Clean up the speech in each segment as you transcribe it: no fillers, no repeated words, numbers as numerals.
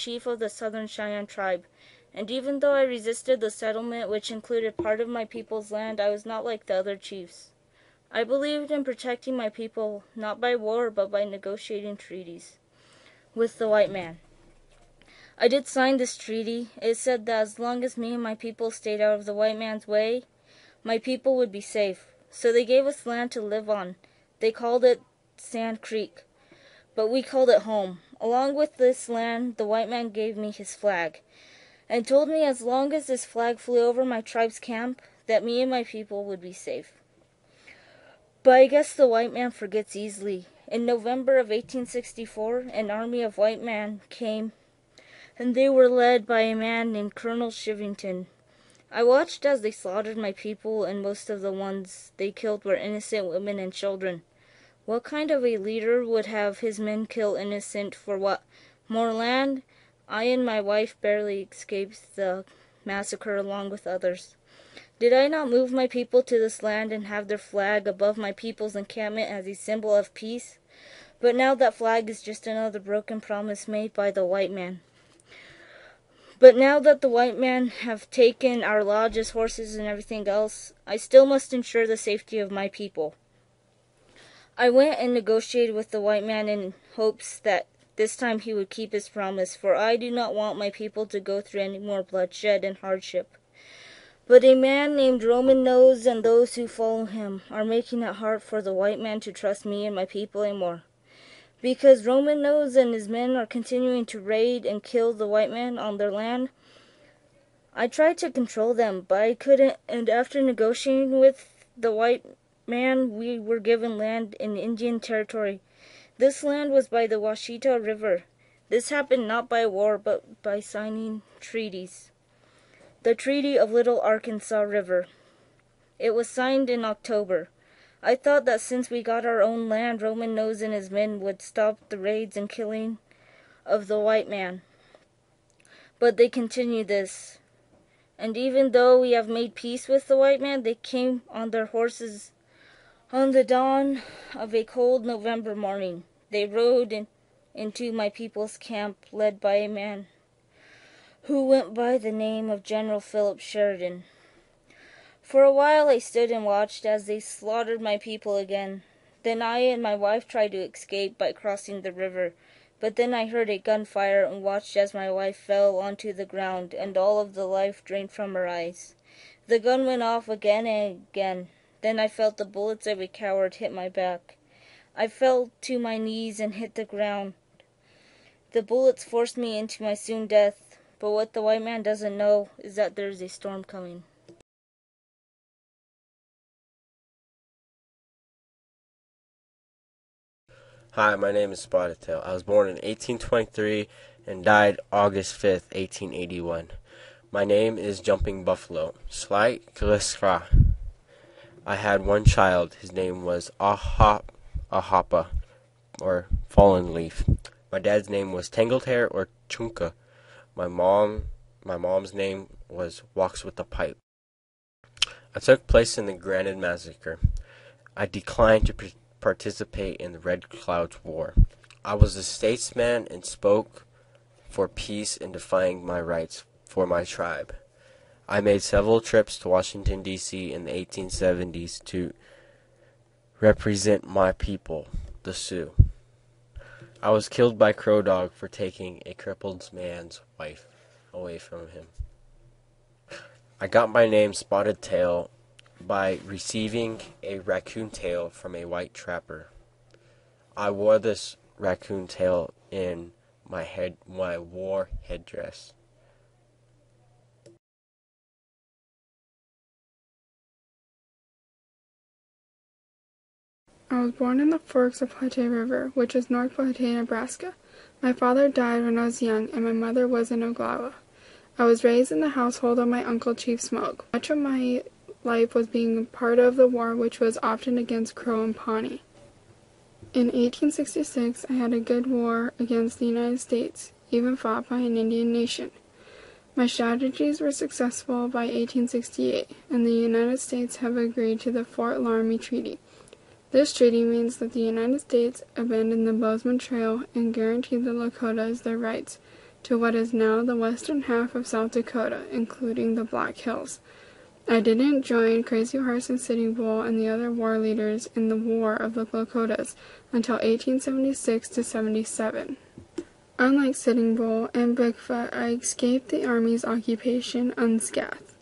chief of the Southern Cheyenne tribe, and even though I resisted the settlement, which included part of my people's land, I was not like the other chiefs. I believed in protecting my people, not by war, but by negotiating treaties with the white man. I did sign this treaty. It said that as long as me and my people stayed out of the white man's way, my people would be safe. So they gave us land to live on. They called it Sand Creek, but we called it home. Along with this land, the white man gave me his flag, and told me as long as this flag flew over my tribe's camp, that me and my people would be safe. But I guess the white man forgets easily. In November of 1864, an army of white men came, and they were led by a man named Colonel Shivington. I watched as they slaughtered my people, and most of the ones they killed were innocent women and children. What kind of a leader would have his men kill innocent for what? More land? I and my wife barely escaped the massacre along with others. Did I not move my people to this land and have their flag above my people's encampment as a symbol of peace? But now that flag is just another broken promise made by the white man. But now that the white men have taken our lodges, horses, and everything else, I still must ensure the safety of my people. I went and negotiated with the white man in hopes that this time he would keep his promise, for I do not want my people to go through any more bloodshed and hardship. But a man named Roman Nose and those who follow him are making it hard for the white man to trust me and my people anymore. Because Roman Nose and his men are continuing to raid and kill the white men on their land. I tried to control them, but I couldn't, and after negotiating with the white man, we were given land in Indian territory. This land was by the Washita River. This happened not by war, but by signing treaties. The Treaty of Little Arkansas River. It was signed in October. I thought that since we got our own land, Roman Nose and his men would stop the raids and killing of the white man. But they continue this. And even though we have made peace with the white man, they came on their horses on the dawn of a cold November morning. They rode into my people's camp, led by a man who went by the name of General Philip Sheridan. For a while I stood and watched as they slaughtered my people again. Then I and my wife tried to escape by crossing the river, but then I heard a gunfire and watched as my wife fell onto the ground and all of the life drained from her eyes. The gun went off again and again. Then I felt the bullets of a coward hit my back. I fell to my knees and hit the ground. The bullets forced me into my soon death, but what the white man doesn't know is that there is a storm coming. Hi, my name is Spotted Tail. I was born in 1823 and died August 5th, 1881. My name is Jumping Buffalo. Slight Glisra. I had one child. His name was Ahapa, or Fallen Leaf. My dad's name was Tangled Hair or Chunka. My mom's name was Walks with the Pipe. I took place in the Granite Massacre. I declined to participate in the Red Cloud's War. I was a statesman and spoke for peace and defying my rights for my tribe. I made several trips to Washington, D.C. in the 1870s to represent my people, the Sioux. I was killed by Crow Dog for taking a crippled man's wife away from him. I got my name Spotted Tail by receiving a raccoon tail from a white trapper. I wore this raccoon tail in my war headdress. I was born in the forks of Platte River, which is North Platte, Nebraska. My father died when I was young, and my mother was in Oglala. I was raised in the household of my uncle Chief Smoke. Much of my life was being part of the war, which was often against Crow and Pawnee. In 1866, I had a good war against the United States, even fought by an Indian nation. My strategies were successful by 1868, and the United States have agreed to the Fort Laramie Treaty. This treaty means that the United States abandoned the Bozeman Trail and guaranteed the Lakotas their rights to what is now the western half of South Dakota, including the Black Hills. I didn't join Crazy Horse and Sitting Bull and the other war leaders in the War of the Lakotas until 1876 to 77. Unlike Sitting Bull and Bigfoot, I escaped the Army's occupation unscathed.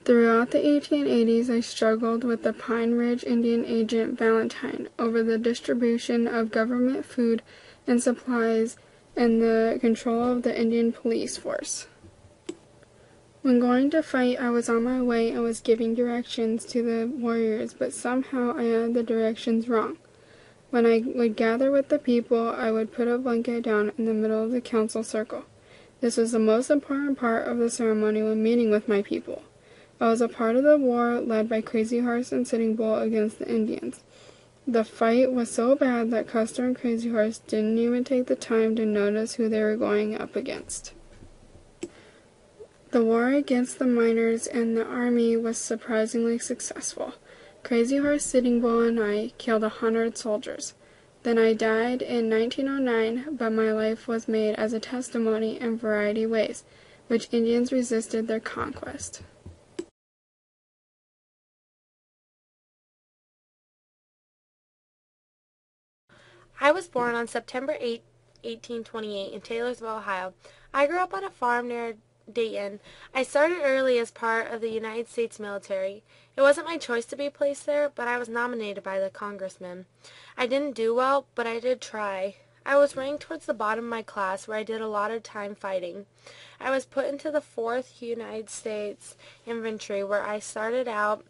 Throughout the 1880s, I struggled with the Pine Ridge Indian Agent Valentine over the distribution of government food and supplies and the control of the Indian police force. When going to fight, I was on my way and was giving directions to the warriors, but somehow I had the directions wrong. When I would gather with the people, I would put a blanket down in the middle of the council circle. This was the most important part of the ceremony when meeting with my people. I was a part of the war led by Crazy Horse and Sitting Bull against the Indians. The fight was so bad that Custer and Crazy Horse didn't even take the time to notice who they were going up against. The war against the miners and the Army was surprisingly successful. Crazy Horse, Sitting Bull, and I killed 100 soldiers. Then I died in 1909, but my life was made as a testimony in variety ways, which Indians resisted their conquest. I was born on September 8, 1828 in Taylorsville, Ohio. I grew up on a farm near Dayton. I started early as part of the United States military. It wasn't my choice to be placed there, but I was nominated by the congressman. I didn't do well, but I did try. I was ranked towards the bottom of my class, where I did a lot of time fighting. I was put into the 4th United States Infantry, where I started out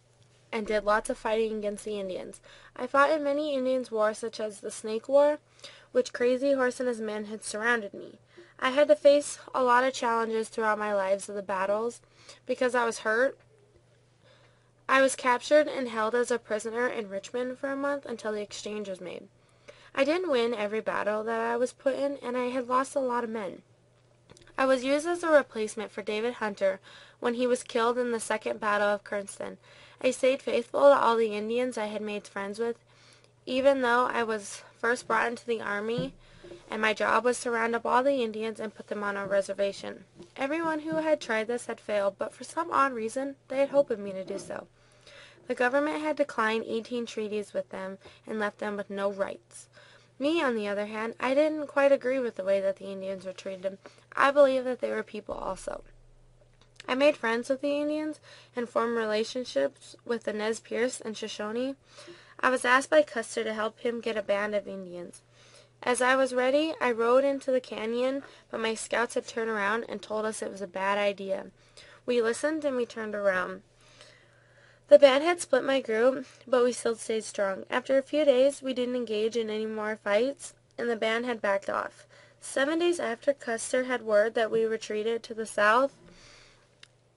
and did lots of fighting against the Indians. I fought in many Indians' wars, such as the Snake War, which Crazy Horse and his men had surrounded me. I had to face a lot of challenges throughout my lives of the battles because I was hurt. I was captured and held as a prisoner in Richmond for a month until the exchange was made. I didn't win every battle that I was put in, and I had lost a lot of men. I was used as a replacement for David Hunter when he was killed in the Second Battle of Cranston. I stayed faithful to all the Indians I had made friends with, even though I was first brought into the Army, and my job was to round up all the Indians and put them on a reservation. Everyone who had tried this had failed, but for some odd reason, they had hoped of me to do so. The government had declined 18 treaties with them and left them with no rights. Me, on the other hand, I didn't quite agree with the way that the Indians were treated. I believed that they were people also. I made friends with the Indians and formed relationships with the Nez Perce and Shoshone. I was asked by Custer to help him get a band of Indians. As I was ready, I rode into the canyon, but my scouts had turned around and told us it was a bad idea. We listened and we turned around. The band had split my group, but we still stayed strong. After a few days, we didn't engage in any more fights, and the band had backed off. 7 days after, Custer had word that we retreated to the south,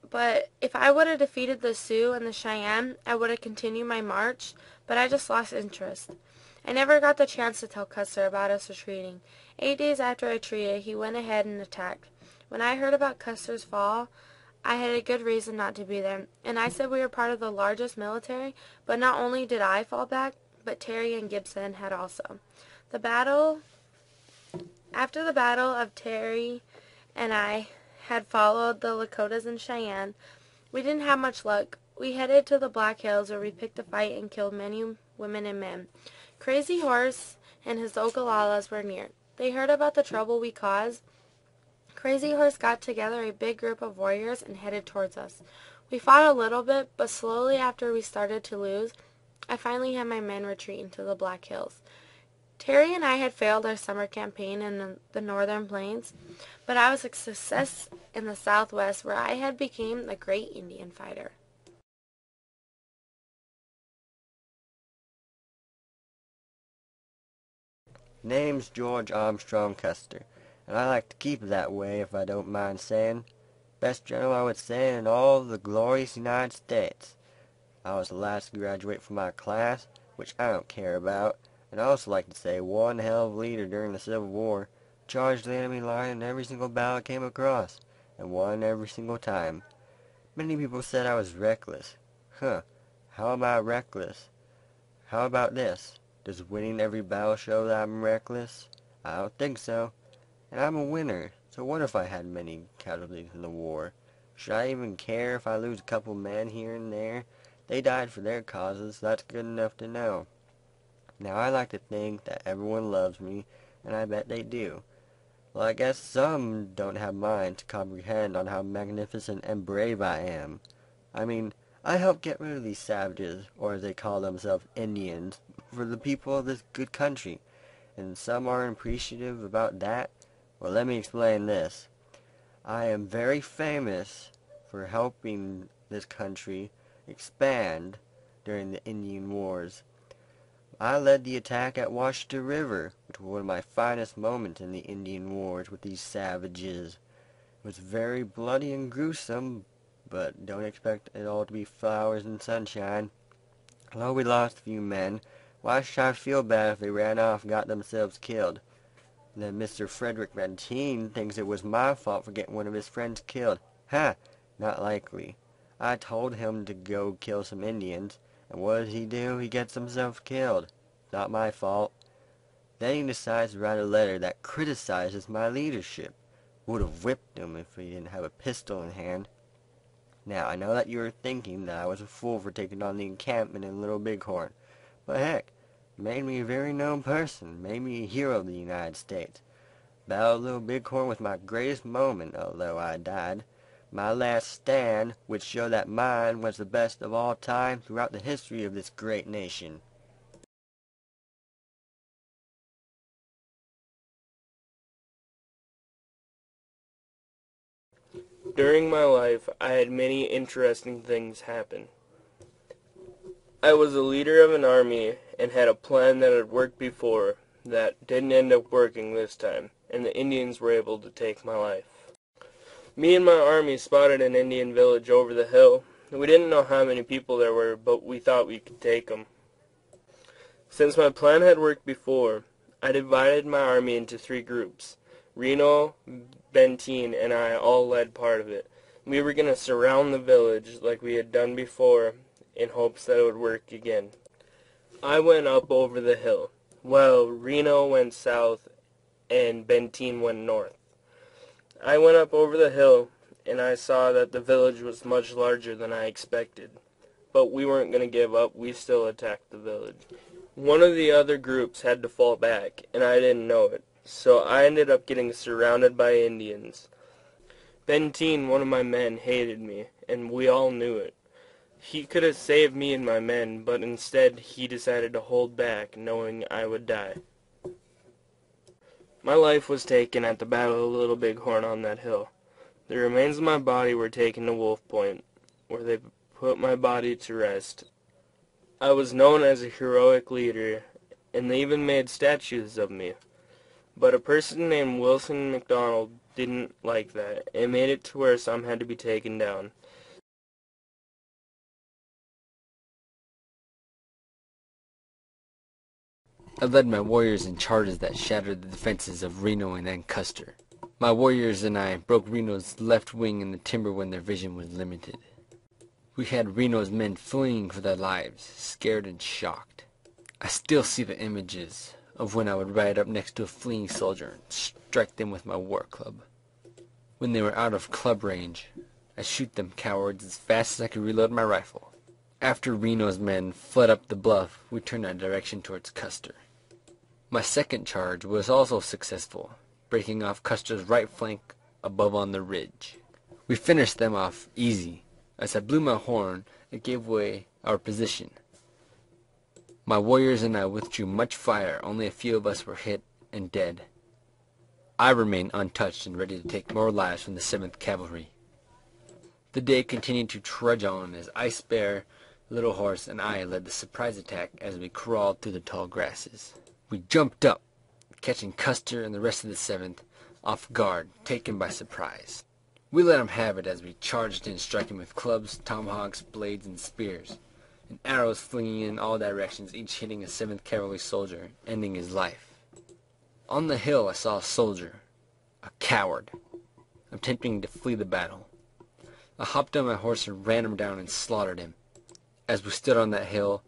but if I would have defeated the Sioux and the Cheyenne, I would have continued my march, but I just lost interest. I never got the chance to tell Custer about us retreating. 8 days after I retreated, he went ahead and attacked. When I heard about Custer's fall, I had a good reason not to be there, and I said we were part of the largest military, but not only did I fall back, but Terry and Gibson had also. After the battle of Terry and I had followed the Lakotas and Cheyenne, we didn't have much luck. We headed to the Black Hills where we picked a fight and killed many women and men. Crazy Horse and his Ogalalas were near. They heard about the trouble we caused. Crazy Horse got together a big group of warriors and headed towards us. We fought a little bit, but slowly after we started to lose, I finally had my men retreat into the Black Hills. Terry and I had failed our summer campaign in the northern plains, but I was a success in the southwest where I had become a great Indian fighter. Name's George Armstrong Custer, and I like to keep it that way if I don't mind saying. Best general I would say in all the glorious United States. I was the last to graduate from my class, which I don't care about, and I also like to say one hell of a leader during the Civil War, charged the enemy line in every single battle I came across, and won every single time. Many people said I was reckless. Huh, how about reckless? How about this? Does winning every battle show that I'm reckless? I don't think so. And I'm a winner, So what if I had many casualties in the war? Should I even care if I lose a couple men here and there? They died for their causes, that's good enough to know. Now I like to think that everyone loves me, and I bet they do. Well, I guess some don't have minds to comprehend on how magnificent and brave I am. I mean, I helped get rid of these savages, or as they call themselves, Indians, for the people of this good country, and some aren't appreciative about that. Well, let me explain this. I am very famous for helping this country expand during the Indian Wars. I led the attack at Washita River, which was one of my finest moments in the Indian Wars with these savages. It was very bloody and gruesome, but don't expect it all to be flowers and sunshine. Although we lost a few men, why should I feel bad if they ran off and got themselves killed? Then Mr. Frederick Benteen thinks it was my fault for getting one of his friends killed. Ha! Not likely. I told him to go kill some Indians, and what does he do? He gets himself killed. Not my fault. Then he decides to write a letter that criticizes my leadership. Would have whipped him if he didn't have a pistol in hand. Now, I know that you are thinking that I was a fool for taking on the encampment in Little Bighorn, but heck, it made me a very known person, made me a hero of the United States. Battle of Little Bighorn was my greatest moment, although I died. My last stand, which showed that mine was the best of all time throughout the history of this great nation. During my life, I had many interesting things happen. I was a leader of an army and had a plan that had worked before that didn't end up working this time, and the Indians were able to take my life. Me and my army spotted an Indian village over the hill. We didn't know how many people there were, but we thought we could take them. Since my plan had worked before, I divided my army into 3 groups. Reno, Benteen, and I all led part of it. We were going to surround the village like we had done before in hopes that it would work again. I went up over the hill, while Reno went south and Benteen went north. I went up over the hill, and I saw that the village was much larger than I expected. But we weren't going to give up. We still attacked the village. One of the other groups had to fall back, and I didn't know it. So I ended up getting surrounded by Indians. Benteen, one of my men, hated me, and we all knew it. He could have saved me and my men, but instead he decided to hold back, knowing I would die. My life was taken at the Battle of Little Bighorn on that hill. The remains of my body were taken to Wolf Point, where they put my body to rest. I was known as a heroic leader, and they even made statues of me. But a person named Wilson McDonald didn't like that, and made it to where some had to be taken down. I led my warriors in charges that shattered the defenses of Reno and Ancaster. My warriors and I broke Reno's left wing in the timber when their vision was limited. We had Reno's men fleeing for their lives, scared and shocked. I still see the images of when I would ride up next to a fleeing soldier and strike them with my war club. When they were out of club range, I shoot them cowards as fast as I could reload my rifle. After Reno's men fled up the bluff, we turned our direction towards Custer. My second charge was also successful, breaking off Custer's right flank above on the ridge. We finished them off easy. As I blew my horn, it gave away our position. My warriors and I withdrew much fire. Only a few of us were hit and dead. I remained untouched and ready to take more lives from the 7th Cavalry. The day continued to trudge on as Ice Bear, Little Horse, and I led the surprise attack as we crawled through the tall grasses. We jumped up, catching Custer and the rest of the 7th off guard, taken by surprise. We let him have it as we charged in, striking with clubs, tomahawks, blades, and spears, and arrows flinging in all directions, each hitting a 7th Cavalry soldier, ending his life. On the hill I saw a soldier, a coward, attempting to flee the battle. I hopped on my horse and ran him down and slaughtered him. As we stood on that hill,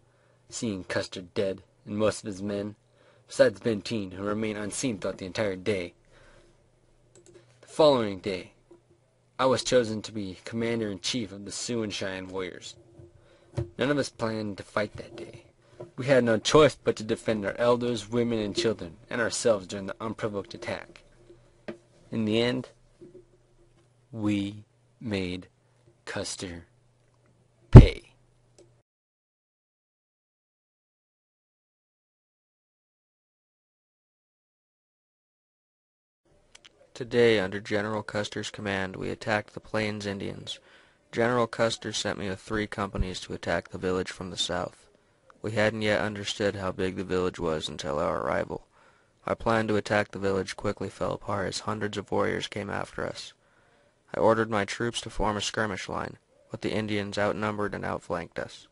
seeing Custer dead and most of his men, besides Benteen, who remained unseen throughout the entire day, the following day, I was chosen to be commander-in-chief of the Sioux and Cheyenne warriors. None of us planned to fight that day. We had no choice but to defend our elders, women, and children, and ourselves during the unprovoked attack. In the end, we made Custer pay. Today, under General Custer's command, we attacked the Plains Indians. General Custer sent me with 3 companies to attack the village from the south. We hadn't yet understood how big the village was until our arrival. Our plan to attack the village quickly fell apart as hundreds of warriors came after us. I ordered my troops to form a skirmish line, but the Indians outnumbered and outflanked us.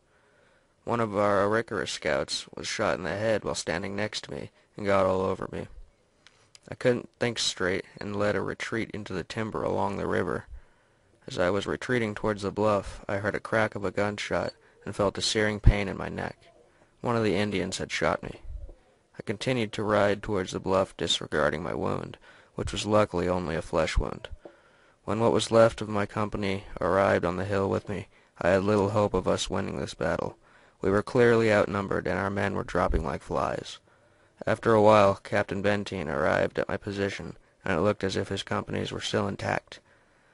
One of our Arikara scouts was shot in the head while standing next to me and got all over me. I couldn't think straight and led a retreat into the timber along the river. As I was retreating towards the bluff, I heard a crack of a gunshot and felt a searing pain in my neck. One of the Indians had shot me. I continued to ride towards the bluff, disregarding my wound, which was luckily only a flesh wound. When what was left of my company arrived on the hill with me, I had little hope of us winning this battle. We were clearly outnumbered, and our men were dropping like flies. After a while, Captain Benteen arrived at my position, and it looked as if his companies were still intact.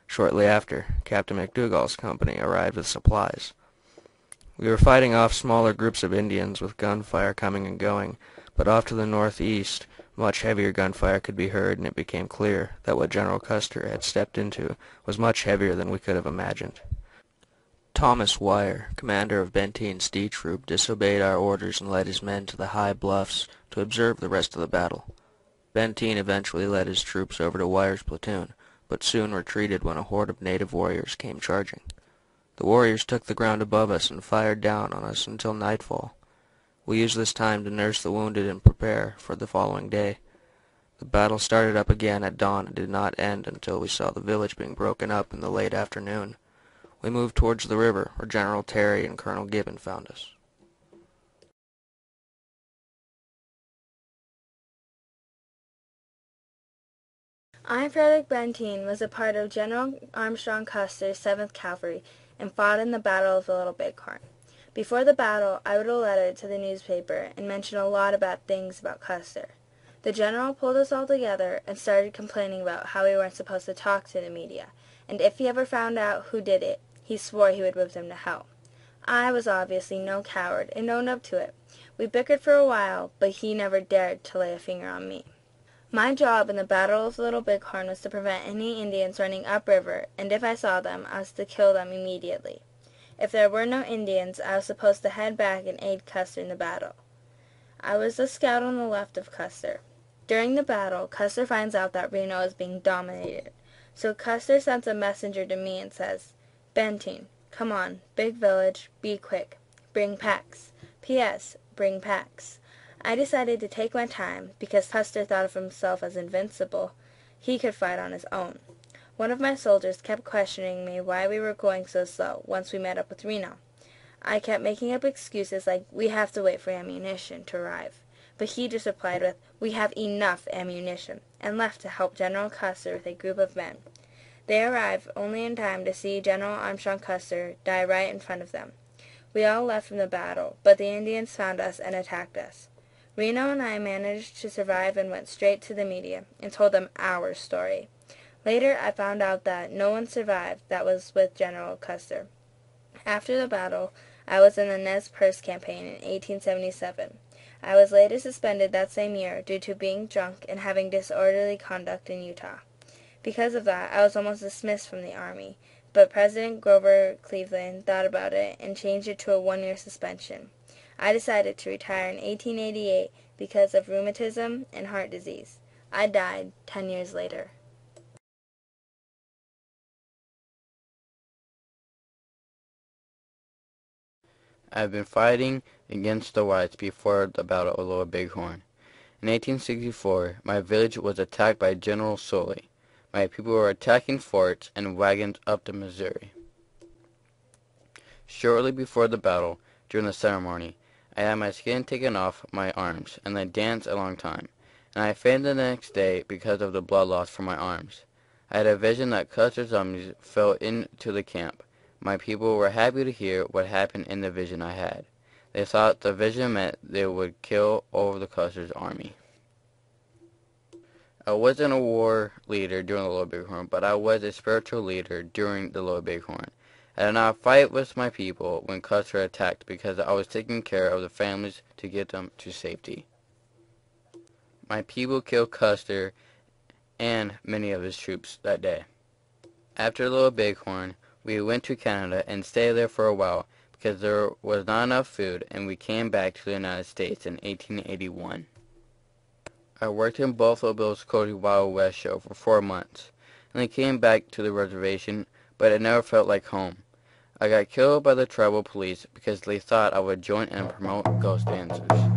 Shortly after, Captain McDougall's company arrived with supplies. We were fighting off smaller groups of Indians with gunfire coming and going, but off to the northeast, much heavier gunfire could be heard, and it became clear that what General Custer had stepped into was much heavier than we could have imagined. Thomas Wire, commander of Benteen's D Troop, disobeyed our orders and led his men to the high bluffs to observe the rest of the battle. Benteen eventually led his troops over to Wire's platoon, but soon retreated when a horde of native warriors came charging. The warriors took the ground above us and fired down on us until nightfall. We used this time to nurse the wounded and prepare for the following day. The battle started up again at dawn and did not end until we saw the village being broken up in the late afternoon. We moved towards the river, where General Terry and Colonel Gibbon found us. I, Frederick Benteen, was a part of General Armstrong Custer's 7th Cavalry and fought in the Battle of the Little Bighorn. Before the battle, I wrote a letter to the newspaper and mentioned a lot about things about Custer. The general pulled us all together and started complaining about how we weren't supposed to talk to the media, and if he ever found out who did it, he swore he would whip them to hell. I was obviously no coward and owned up to it. We bickered for a while, but he never dared to lay a finger on me. My job in the Battle of the Little Bighorn was to prevent any Indians running upriver, and if I saw them, I was to kill them immediately. If there were no Indians, I was supposed to head back and aid Custer in the battle. I was the scout on the left of Custer. During the battle, Custer finds out that Reno is being dominated, so Custer sends a messenger to me and says, "Benteen, come on, big village, be quick. Bring packs. P.S. Bring packs." I decided to take my time because Custer thought of himself as invincible. He could fight on his own. One of my soldiers kept questioning me why we were going so slow once we met up with Reno. I kept making up excuses like, "We have to wait for ammunition to arrive." But he just replied with, "We have enough ammunition," and left to help General Custer with a group of men. They arrived only in time to see General Armstrong Custer die right in front of them. We all left from the battle, but the Indians found us and attacked us. Reno and I managed to survive and went straight to the media and told them our story. Later, I found out that no one survived that was with General Custer. After the battle, I was in the Nez Perce campaign in 1877. I was later suspended that same year due to being drunk and having disorderly conduct in Utah. Because of that, I was almost dismissed from the Army, but President Grover Cleveland thought about it and changed it to a 1-year suspension. I decided to retire in 1888 because of rheumatism and heart disease. I died 10 years later. I've been fighting against the whites before the Battle of Little Bighorn. In 1864, my village was attacked by General Sully. My people were attacking forts and wagons up the Missouri. Shortly before the battle, during the ceremony, I had my skin taken off my arms, and I danced a long time, and I fainted the next day because of the blood loss from my arms. I had a vision that Custer's zombies fell into the camp. My people were happy to hear what happened in the vision I had. They thought the vision meant they would kill all of the Custer's army. I wasn't a war leader during the Little Bighorn, but I was a spiritual leader during the Little Bighorn. I did not fight with my people when Custer attacked because I was taking care of the families to get them to safety. My people killed Custer and many of his troops that day. After the Little Bighorn, we went to Canada and stayed there for a while because there was not enough food, and we came back to the United States in 1881. I worked in Buffalo Bill's Cody Wild West show for 4 months, and I came back to the reservation, but it never felt like home. I got killed by the tribal police because they thought I would join and promote ghost dancers.